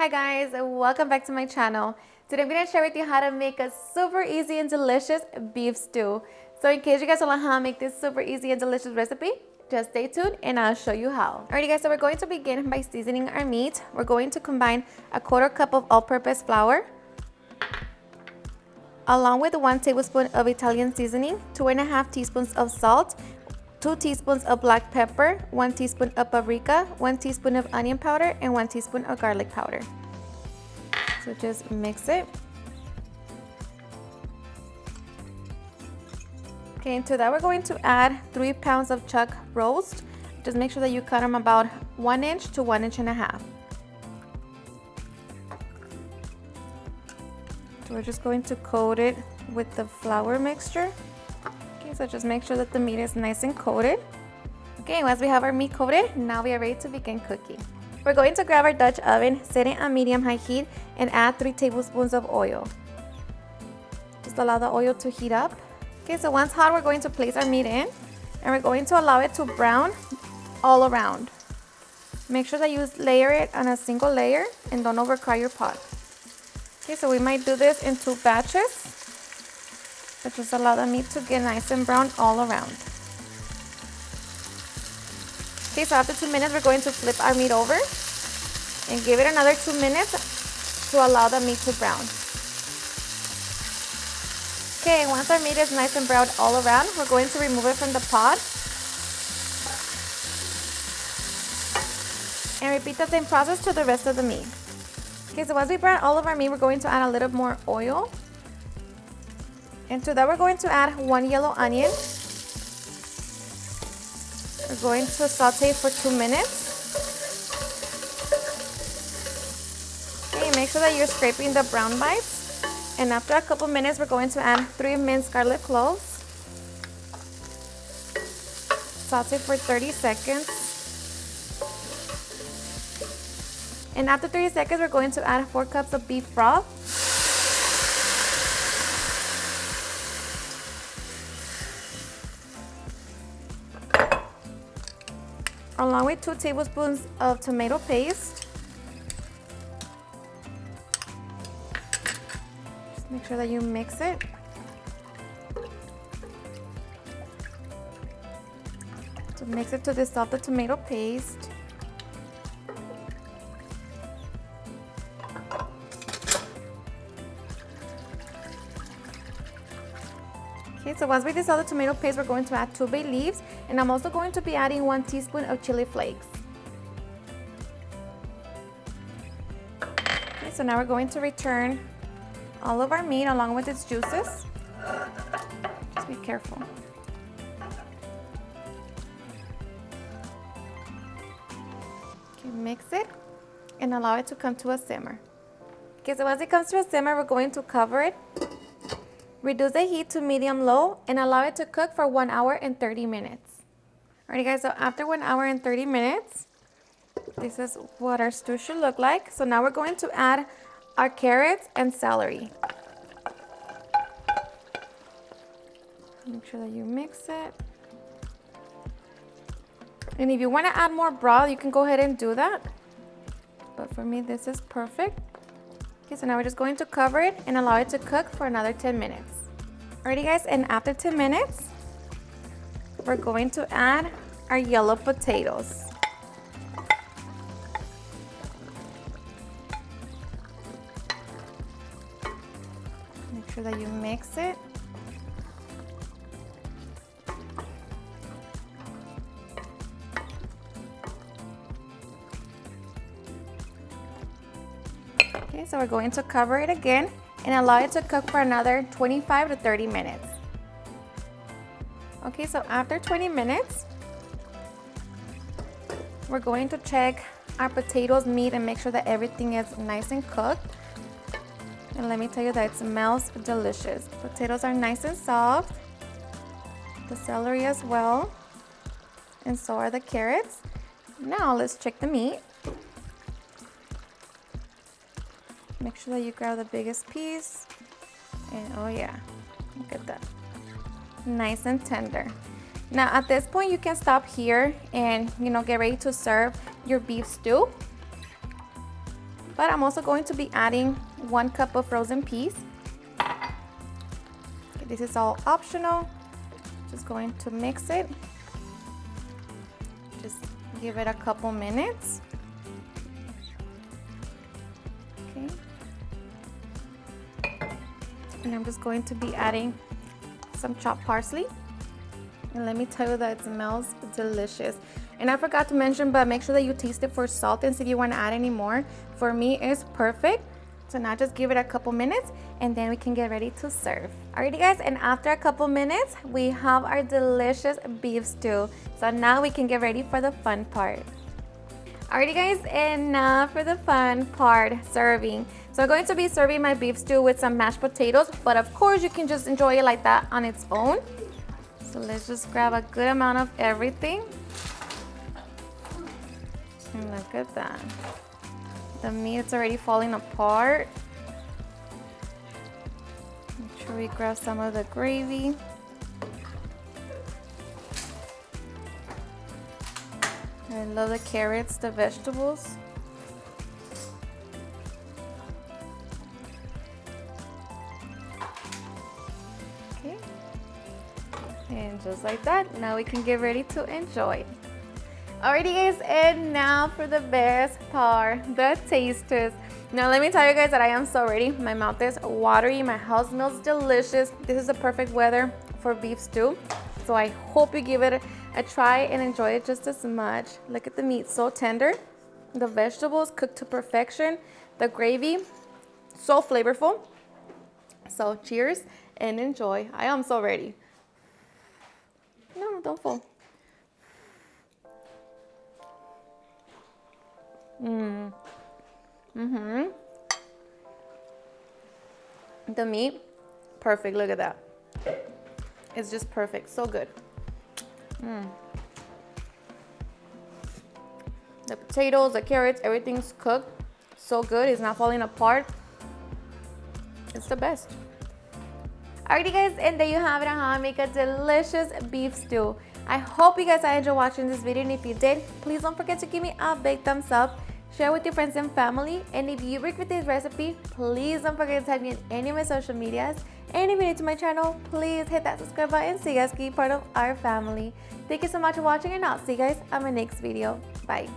Hi guys, welcome back to my channel. Today I'm going to share with you how to make a super easy and delicious beef stew. So in case you guys don't know how to make this super easy and delicious recipe, just stay tuned and I'll show you how. Alrighty guys, so we're going to begin by seasoning our meat. We're going to combine a 1/4 cup of all-purpose flour along with 1 tablespoon of Italian seasoning, 2.5 teaspoons of salt, 2 teaspoons of black pepper, 1 teaspoon of paprika, 1 teaspoon of onion powder, and 1 teaspoon of garlic powder. So just mix it. Okay, into that we're going to add 3 pounds of chuck roast. Just make sure that you cut them about 1 inch to 1.5 inches. So we're just going to coat it with the flour mixture. Okay, so just make sure that the meat is nice and coated. Okay, once we have our meat coated, now we are ready to begin cooking. We're going to grab our Dutch oven, set it on medium-high heat, and add 3 tablespoons of oil. Just allow the oil to heat up. Okay, so once hot, we're going to place our meat in, and we're going to allow it to brown all around. Make sure that you layer it on a single layer and don't overcook your pot. Okay, so we might do this in 2 batches, but just allow the meat to get nice and brown all around. Okay, so after 2 minutes, we're going to flip our meat over and give it another 2 minutes to allow the meat to brown. Okay, once our meat is nice and brown all around, we're going to remove it from the pot. And repeat the same process to the rest of the meat. Okay, so once we brown all of our meat, we're going to add a little more oil. And to that, we're going to add 1 yellow onion. We're going to saute for 2 minutes. Okay, make sure that you're scraping the brown bites. And after a couple minutes, we're going to add 3 minced garlic cloves. Saute for 30 seconds. And after 30 seconds, we're going to add 4 cups of beef broth. Along with 2 tablespoons of tomato paste. Just make sure that you mix it. So mix it to dissolve the tomato paste. Okay, so once we dissolve the tomato paste, we're going to add 2 bay leaves, and I'm also going to be adding 1 teaspoon of chili flakes. Okay, so now we're going to return all of our meat along with its juices. Just be careful. Okay, mix it and allow it to come to a simmer. Okay, so once it comes to a simmer, we're going to cover it. Reduce the heat to medium-low and allow it to cook for 1 hour and 30 minutes. Alrighty guys, so after 1 hour and 30 minutes, this is what our stew should look like. So now we're going to add our carrots and celery. Make sure that you mix it. And if you want to add more broth, you can go ahead and do that. But for me, this is perfect. Okay, so now we're just going to cover it and allow it to cook for another 10 minutes. Alrighty guys, and after 10 minutes, we're going to add our yellow potatoes. Make sure that you mix it. Okay, so we're going to cover it again and allow it to cook for another 25 to 30 minutes. Okay, so after 20 minutes, we're going to check our potatoes, meat, and make sure that everything is nice and cooked. And let me tell you that it smells delicious. Potatoes are nice and soft. The celery as well. And so are the carrots. Now let's check the meat. Make sure that you grab the biggest piece. And oh yeah, look at that. Nice and tender. Now at this point you can stop here and get ready to serve your beef stew. But I'm also going to be adding 1 cup of frozen peas. Okay, this is all optional. Just going to mix it. Just give it a couple minutes. Okay. And I'm just going to be adding some chopped parsley. And let me tell you that it smells delicious. And I forgot to mention, but make sure that you taste it for salt and see if you want to add any more. For me, it's perfect. So now just give it a couple minutes and then we can get ready to serve. Alrighty guys, and after a couple minutes, we have our delicious beef stew. So now we can get ready for the fun part. Alrighty guys, and now for the fun part, serving. So I'm going to be serving my beef stew with some mashed potatoes, but of course you can just enjoy it like that on its own. So let's just grab a good amount of everything. And look at that. The meat's already falling apart. Make sure we grab some of the gravy. I love the carrots, the vegetables. Okay. And just like that, now we can get ready to enjoy. Alrighty guys, and now for the best part, the taste test. Now let me tell you guys that I am so ready. My mouth is watery, my house smells delicious. This is the perfect weather for beef stew. So I hope you give it a try and enjoy it just as much. Look at the meat, so tender. The vegetables cooked to perfection. The gravy, so flavorful. So cheers and enjoy. I am so ready. No, don't fall. The meat, perfect. Look at that. It's just perfect. So good. The potatoes, the carrots, everything's cooked. So good. It's not falling apart. It's the best. Alrighty guys, and there you have it on how I make a delicious beef stew. I hope you guys enjoyed watching this video, and if you did, please don't forget to give me a big thumbs up. Share with your friends and family, and if you work with this recipe, please don't forget to tag me in any of my social medias. And if you're new to my channel, please hit that subscribe button so you guys can be part of our family. Thank you so much for watching, and I'll see you guys on my next video. Bye.